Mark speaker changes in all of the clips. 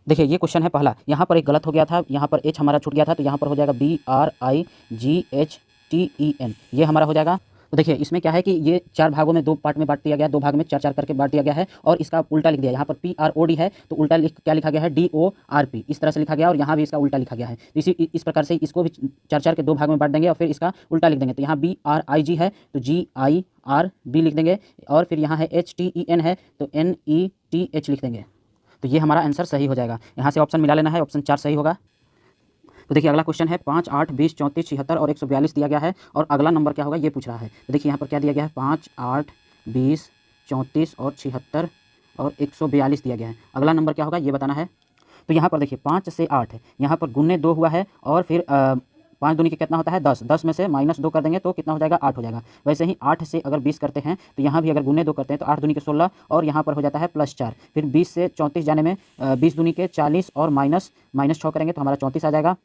Speaker 1: देखिए ये क्वेश्चन है पहला, यहाँ पर एक गलत हो गया था, यहाँ पर एच हमारा छूट गया था, तो यहाँ पर हो जाएगा BRIGHTEN, ये हमारा हो जाएगा। तो देखिए इसमें क्या है कि ये 4 भागों में 2 पार्ट में बांट दिया गया, 2 भाग में 4-4 करके बांट दिया गया है और इसका उल्टा लिख दिया। यहाँ पर PROD है तो उल्टा क्या लिखा गया है DORP, इस तरह से लिखा गया और यहाँ भी इसका उल्टा लिखा गया है। तो इस प्रकार से इसको भी 4-4 के 2 भाग में बांट देंगे और फिर इसका उल्टा लिख देंगे। तो यहाँ BRIG है तो GIRB लिख देंगे और फिर यहाँ है HTEN है तो NETH लिख देंगे। तो ये हमारा आंसर सही हो जाएगा। यहाँ से ऑप्शन मिला लेना है, ऑप्शन 4 सही होगा। तो देखिए अगला क्वेश्चन है 5, 8, 20, 34, 76 और 142 दिया गया है और अगला नंबर क्या होगा ये पूछ रहा है। तो देखिए यहाँ पर क्या दिया गया है 5, 8, 20, 34 और 76 और 142 दिया गया है। अगला नंबर क्या होगा ये बताना है। तो यहाँ पर देखिए 5 से 8 है, यहाँ पर गुने 2 हुआ है और फिर 5 दूनी के कितना होता है 10, 10 में से -2 कर देंगे तो कितना हो जाएगा 8 हो जाएगा। वैसे ही 8 से अगर 20 करते हैं तो यहाँ भी अगर गुने 2 करते हैं तो 8 दूनी के 16 और यहाँ पर हो जाता है +4। फिर 20 से 34 जाने में 20 दूनी के 40 और -6 करेंगे तो हमारा 34 आ जाएगा।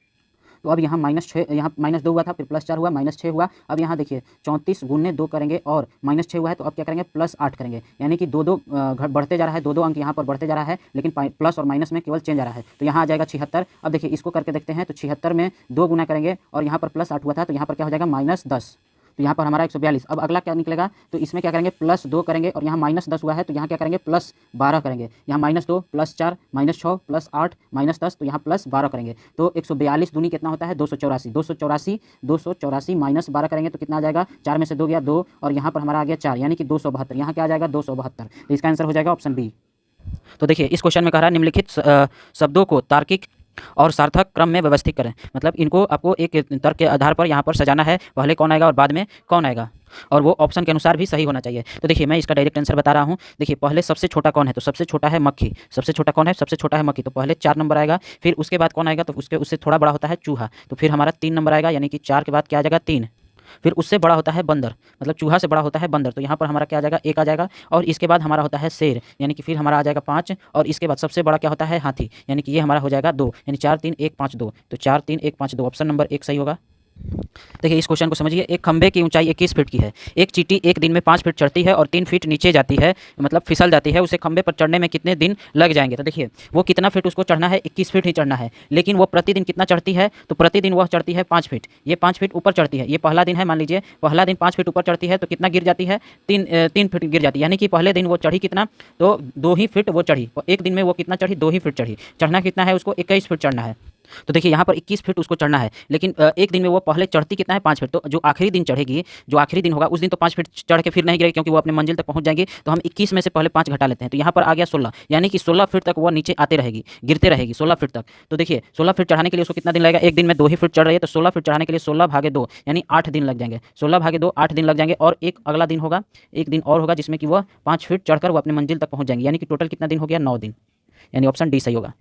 Speaker 1: तो अब यहाँ -6, यहाँ -2 हुआ था फिर +4 हुआ -6 हुआ। अब यहाँ देखिए 34 गुने 2 करेंगे और -6 हुआ है तो अब क्या करेंगे +8 करेंगे, यानी कि 2-2 बढ़ते जा रहा है, 2-2 अंक यहाँ पर बढ़ते जा रहा है लेकिन प्लस और माइनस में केवल चेंज आ रहा है। तो यहाँ आ जाएगा 76। अब देखिए इसको करके देखते हैं तो 76 में 2 गुना करेंगे और यहाँ पर +8 हुआ था तो यहाँ पर क्या हो जाएगा -10। तो यहाँ पर हमारा 142। अब अगला क्या निकलेगा तो इसमें क्या करेंगे +2 करेंगे और यहाँ -10 हुआ है तो यहाँ क्या करेंगे +12 करेंगे। यहाँ -2 +4 -6 +8 -10 तो यहाँ +12 करेंगे। तो 142 दूनी कितना होता है 284। 284 -12 करेंगे तो कितना आ जाएगा, 4 में से 2 गया 2 और यहाँ पर हमारा आ गया 4 यानी कि 272। यहाँ क्या आ जाएगा 272। तो इसका आंसर हो जाएगा ऑप्शन बी। तो देखिए इस क्वेश्चन में कह रहा है निम्नलिखित शब्दों को तार्किक और सार्थक क्रम में व्यवस्थित करें। मतलब इनको आपको एक तर्क के आधार पर यहाँ पर सजाना है, पहले कौन आएगा और बाद में कौन आएगा, और वो ऑप्शन के अनुसार भी सही होना चाहिए। तो देखिए मैं इसका डायरेक्ट आंसर बता रहा हूँ। देखिए पहले सबसे छोटा कौन है तो सबसे छोटा है मक्खी। सबसे छोटा कौन है, सबसे छोटा है मक्खी, तो पहले 4 नंबर आएगा। फिर उसके बाद कौन आएगा तो उससे थोड़ा बड़ा होता है चूहा, तो फिर हमारा 3 नंबर आएगा, यानी कि 4 के बाद क्या आ जाएगा 3। फिर उससे बड़ा होता है बंदर, मतलब चूहा से बड़ा होता है बंदर, तो यहाँ पर हमारा क्या आ जाएगा 1 आ जाएगा। और इसके बाद हमारा होता है शेर, यानी कि फिर हमारा आ जाएगा 5 और इसके बाद सबसे बड़ा क्या होता है हाथी, यानी कि ये हमारा हो जाएगा 2, यानी 4 3 1 5 2। तो 4 3 1 5 2 ऑप्शन नंबर 1 सही होगा। देखिए इस क्वेश्चन को समझिए। एक खंभे की ऊंचाई 21 फीट की है। एक चींटी एक दिन में 5 फीट चढ़ती है और 3 फीट नीचे जाती है, मतलब फिसल जाती है। उसे खंभे पर चढ़ने में कितने दिन लग जाएंगे। तो देखिए वो कितना फीट उसको चढ़ना है, 21 फीट ही चढ़ना है, लेकिन वो प्रतिदिन कितना चढ़ती है तो प्रतिदिन वह चढ़ती है 5 फीट। ये 5 फीट ऊपर चढ़ती है। ये पहला दिन है, मान लीजिए पहला दिन 5 फीट ऊपर चढ़ती है तो कितना गिर जाती है 3 फीट गिर जाती है, यानी कि पहले दिन वो चढ़ी कितना तो 2 ही फीट वो चढ़ी। एक दिन में वो कितना चढ़ी 2 ही फीट चढ़ी। चढ़ना कितना है उसको 21 फीट चढ़ना है। तो देखिए यहाँ पर 21 फीट उसको चढ़ना है, लेकिन एक दिन में वो पहले चढ़ती कितना है 5 फीट। तो जो आखिरी दिन चढ़ेगी, जो आखिरी दिन होगा उस दिन तो 5 फीट चढ़ के फिर नहीं गिरेगी क्योंकि वो अपने मंजिल तक पहुंच जाएंगी। तो हम 21 में से पहले 5 घटा लेते हैं, तो यहाँ पर आ गया 16, यानी कि 16 फीट तक वो नीचे आते रहेगी, गिरते रहेगी 16 फीट तक। तो देखिए 16 फीट चढ़ाने के लिए उसको कितना दिन लगेगा, एक दिन में 2 ही फीट चढ़ रही है तो 16 फीट चढ़ाने के लिए 16 भागे 2 यानी 8 दिन लग जाएंगे। 16 भागे 2 8 दिन लग जाएंगे और एक अगला दिन होगा, एक दिन और होगा जिसमें कि वह 5 फीट चढ़कर वो अपने मंजिल तक पहुंच जाएंगे, यानी कि टोटल कितना दिन हो गया 9 दिन, यानी ऑप्शन डी सही होगा।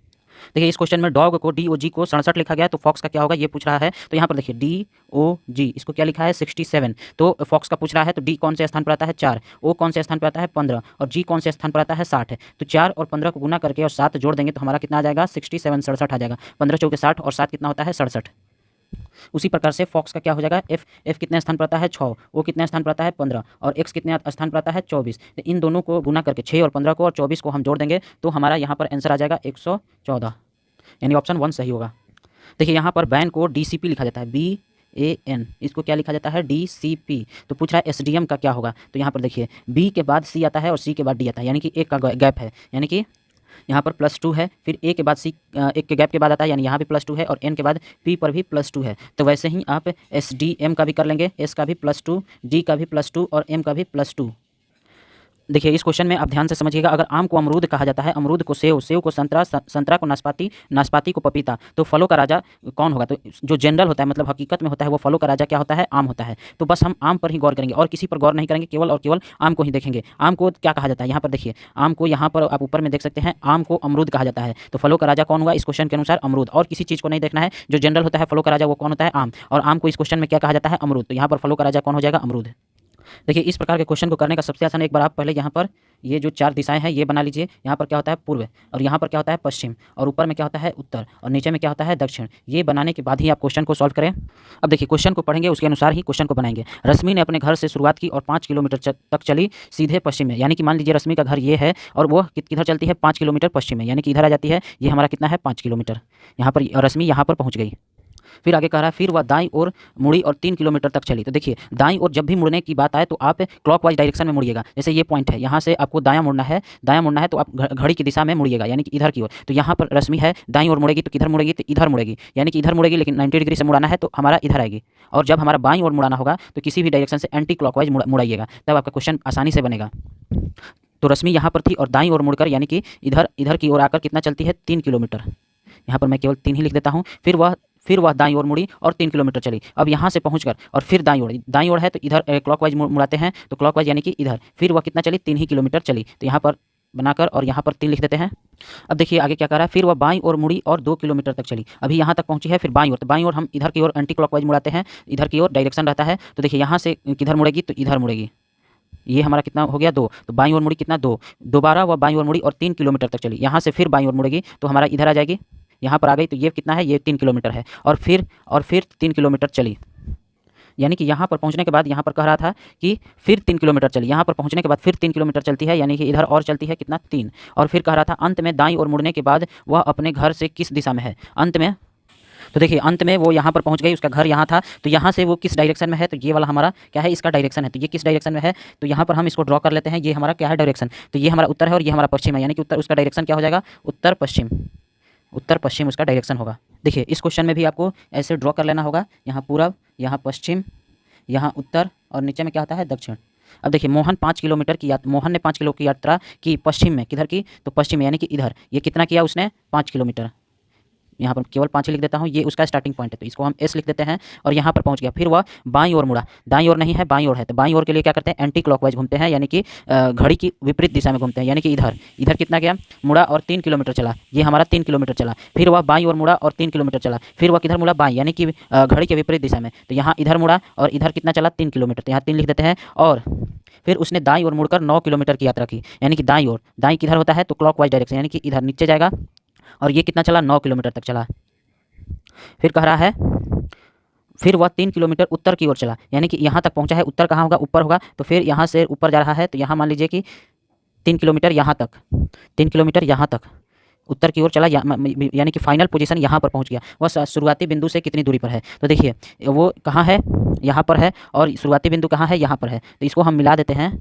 Speaker 1: देखिए इस क्वेश्चन में डॉग को DOG को 67 लिखा गया है, तो फॉक्स का क्या होगा ये पूछ रहा है। तो यहाँ पर देखिए DOG इसको क्या लिखा है 67, तो फॉक्स का पूछ रहा है। तो डी कौन से स्थान पर आता है 4, ओ कौन से स्थान पर आता है 15 और जी कौन से स्थान पर आता है 60 है। तो 4 और 15 को गुना करके और 7 जोड़ देंगे तो हमारा कितना आ जाएगा 67 67 आ जाएगा। 15 चौके 60 और 7 कितना होता है 67। उसी प्रकार से फॉक्स का क्या हो जाएगा एफ कितने स्थान पर आता है 6, ओ कितने स्थान पर आता है 15 और एक्स कितने स्थान पर आता है 24। तो इन दोनों को गुना करके 6 और 15 को और 24 को हम जोड़ देंगे तो हमारा यहाँ पर आंसर आ जाएगा 114, यानी ऑप्शन 1 सही होगा। देखिए यहाँ पर बैन को DCP लिखा जाता है, BAN, इसको क्या लिखा जाता है DCP। तो पूछ रहा है SDM का क्या होगा। तो यहाँ पर देखिए B के बाद C आता है और C के बाद D आता है, यानी कि एक का गैप है, यानी कि यहाँ पर +2 है, फिर A के बाद C एक के गैप के बाद आता है, यानी यहाँ भी +2 है और N के बाद P पर भी +2 है। तो वैसे ही आप SDM का भी कर लेंगे, S का भी +2, D का भी +2 और M का भी +2। देखिए इस क्वेश्चन में आप ध्यान से समझिएगा। अगर आम को अमरूद कहा जाता है, अमरूद को सेव, सेव को संतरा, संतरा को नाशपाती, नाशपाती को पपीता, तो फलों का राजा कौन होगा। तो जो जनरल होता है, मतलब हकीकत में होता है, वो फलों का राजा क्या होता है आम होता है। तो बस हम आम पर ही गौर करेंगे और किसी पर गौर नहीं करेंगे, केवल और केवल आम को ही देखेंगे। आम को क्या कहा जाता है, यहाँ पर देखिए आम को, यहाँ पर आप ऊपर में देख सकते हैं, आम को अमरूद कहा जाता है। तो फलों का राजा कौन हुआ इस क्वेश्चन के अनुसार अमरूद, और किसी चीज़ को नहीं देखना है। जो जनरल होता है फलों का राजा वो कौन होता है आम, और आम को इस क्वेश्चन में क्या कहा जाता है अमरूद, तो यहाँ पर फलों का राजा कौन हो जाएगा अमरूद। देखिए इस प्रकार के क्वेश्चन को करने का सबसे आसान, एक बार आप पहले यहाँ पर ये जो 4 दिशाएं हैं ये बना लीजिए। यहाँ पर क्या होता है पूर्व, और यहाँ पर क्या होता है पश्चिम, और ऊपर में क्या होता है उत्तर, और नीचे में क्या होता है दक्षिण। ये बनाने के बाद ही आप क्वेश्चन को सॉल्व करें। अब देखिए क्वेश्चन को पढ़ेंगे, उसके अनुसार ही क्वेश्चन को बनाएंगे। रश्मि ने अपने घर से शुरुआत की और 5 किलोमीटर तक चली सीधे पश्चिम में, यानी कि मान लीजिए रश्मि का घर ये है और वो किधर चलती है 5 किलोमीटर पश्चिम में, यानी कि इधर आ जाती है। ये हमारा कितना है 5 किलोमीटर। यहाँ पर रश्मि यहाँ पर पहुँच गई। फिर आगे कह रहा है फिर वह दाईं ओर मुड़ी और 3 किलोमीटर तक चली। तो देखिए दाईं ओर जब भी मुड़ने की बात आए तो आप क्लॉकवाइज डायरेक्शन में मुड़िएगा। जैसे ये पॉइंट है, यहाँ से आपको दायां मुड़ना है तो आप घड़ी की दिशा में मुड़िएगा, यानी कि इधर की ओर। तो यहाँ पर रश्मि है, दाईं ओर मुड़ेगी तो किधर मुड़ेगी, तो इधर मुड़ेगी, यानी कि इधर मुड़ेगी, लेकिन 90 डिग्री से मुड़ाना है तो हमारा इधर आएगी। और जब हमारा बाईं ओर मुड़ाना होगा तो किसी भी डायरेक्शन से एंटी क्लॉकवाइज मुड़ाइएगा, तब आपका क्वेश्चन आसानी से बनेगा। तो रश्मि यहाँ पर थी और दाईं ओर मुड़कर यानी कि इधर की ओर आकर कितना चलती है 3 किलोमीटर। यहाँ पर मैं केवल 3 ही लिख देता हूँ। फिर वह दाईं ओर मुड़ी और 3 किलोमीटर चली। अब यहाँ से पहुँचकर और फिर दाईं ओर है तो इधर क्लॉकवाइज मुड़ाते हैं, तो क्लॉकवाइज यानी कि इधर। फिर वह कितना चली 3 ही किलोमीटर चली। तो यहाँ पर बनाकर और यहाँ पर 3 लिख देते हैं। अब देखिए आगे क्या कर रहा है, फिर वह बाईं ओर मुड़ी और 2 किलोमीटर तक चली। अभी यहाँ तक पहुँची है, फिर बाईं ओर, तो बाईं ओर हम इधर की ओर एंटी क्लॉकवाइज मुड़ाते हैं, इधर की ओर डायरेक्शन रहता है। तो देखिए यहाँ से किधर मुड़ेगी, तो इधर मुड़ेगी। ये हमारा कितना हो गया 2, तो बाईं ओर मुड़ी कितना 2, दोबारा वह बाईं ओर मुड़ी और 3 किलोमीटर तक चली। यहाँ से फिर बाईं ओर मुड़ेगी तो हमारा इधर आ जाएगी, यहाँ पर आ गई। तो ये कितना है, ये 3 किलोमीटर है। और फिर 3 किलोमीटर चली, यानी कि यहाँ पर पहुँचने के बाद यहाँ पर कह रहा था कि फिर 3 किलोमीटर चली। यहाँ पर पहुँचने के बाद फिर 3 किलोमीटर चलती है, यानी कि इधर और चलती है कितना 3। और फिर कह रहा था अंत में दाईं ओर मुड़ने के बाद वह अपने घर से किस दिशा में है अंत में। तो देखिए अंत में वो यहाँ पर पहुँच गई, उसका घर यहाँ था, तो यहाँ से वो किस डायरेक्शन में है, तो ये वाला हमारा क्या है, इसका डायरेक्शन है। तो ये किस डायरेक्शन में है, तो यहाँ पर हम इसको ड्रॉ कर लेते हैं। ये हमारा क्या है डायरेक्शन, तो ये हमारा उत्तर है और ये हमारा पश्चिम है, यानी कि उत्तर उसका डायरेक्शन क्या हो जाएगा, उत्तर पश्चिम उसका डायरेक्शन होगा। देखिए इस क्वेश्चन में भी आपको ऐसे ड्रॉ कर लेना होगा, यहाँ पूरब, यहाँ पश्चिम, यहाँ उत्तर, और नीचे में क्या होता है दक्षिण। अब देखिए मोहन ने 5 किलो की यात्रा की पश्चिम में, किधर की, तो पश्चिम में, यानी कि इधर। ये कितना किया उसने 5 किलोमीटर। यहाँ पर केवल 5 ही लिख देता हूँ, ये उसका स्टार्टिंग पॉइंट है, तो इसको हम एस लिख देते हैं। और यहाँ पर पहुँच गया, फिर वह बाईं ओर मुड़ा, दाईं ओर नहीं है बाईं ओर है, तो बाईं ओर के लिए क्या करते हैं एंटी क्लॉकवाइज घूमते हैं, यानी कि घड़ी की विपरीत दिशा में घूमते हैं, यानी कि इधर कितना गया मुड़ा और 3 किलोमीटर चला। ये हमारा 3 किलोमीटर चला। फिर वह बाईं ओर मुड़ा और 3 किलोमीटर चला। फिर वह किधर मुड़ा बाईं, यानी कि घड़ी के विपरीत दिशा में। तो यहाँ इधर मुड़ा और इधर कितना चला 3 किलोमीटर, तो यहाँ 3 लिख देते हैं। और फिर उसने दाईं ओर मुड़कर 9 किलोमीटर की यात्रा की, यानी कि दाईं ओर, दाईं किधर होता है, तो क्लॉकवाइज डायरेक्शन, यानी कि इधर नीचे जाएगा। और ये कितना चला 9 किलोमीटर तक चला। फिर कह रहा है फिर वह 3 किलोमीटर उत्तर की ओर चला, यानी कि यहाँ तक पहुँचा है। उत्तर कहाँ होगा, ऊपर होगा। तो फिर यहाँ से ऊपर जा रहा है, तो यहाँ मान लीजिए कि 3 किलोमीटर यहाँ तक, 3 किलोमीटर यहाँ तक उत्तर की ओर चला, यानी कि फाइनल पोजीशन यहाँ पर पहुँच गया। वह शुरुआती बिंदु से कितनी दूरी पर है, तो देखिए वो कहाँ है, यहाँ पर है, और शुरुआती बिंदु कहाँ है, यहाँ पर है। तो इसको हम मिला देते हैं।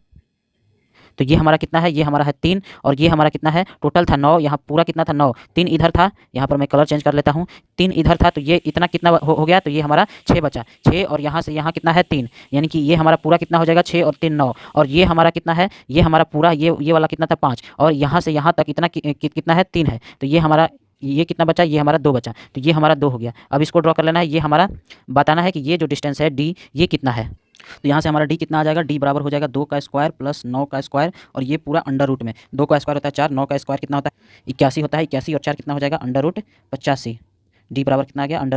Speaker 1: तो ये हमारा कितना है, ये हमारा है 3, और ये हमारा कितना है, टोटल था 9। यहाँ पूरा कितना था 9, 3 इधर था, यहाँ पर मैं कलर चेंज कर लेता हूँ, 3 इधर था, तो ये इतना कितना हो गया, तो ये हमारा 6 बचा, 6, और यहाँ से यहाँ कितना है 3, यानी कि ये हमारा पूरा कितना हो जाएगा 6 और 3 9। और ये हमारा कितना है, ये हमारा पूरा ये वाला कितना था 5, और यहाँ से यहाँ तक इतना कितना है 3 है। तो ये हमारा ये कितना बचा, ये हमारा 2 बचा, तो ये हमारा 2 हो गया। अब इसको ड्रॉ कर लेना है, ये हमारा बताना है कि ये जो डिस्टेंस है डी ये कितना है। तो यहाँ से हमारा डी कितना आ जाएगा, डी बराबर हो जाएगा 2 का स्क्वायर प्लस 9 का स्क्वायर, और ये पूरा अंडर रूट में 2 का स्क्वायर होता है 4, 9 का स्क्वायर कितना होता है 81 होता है, 81 और 4 कितना हो जाएगा अंडर रूट 85। डी बराबर कितना आ गया अंडर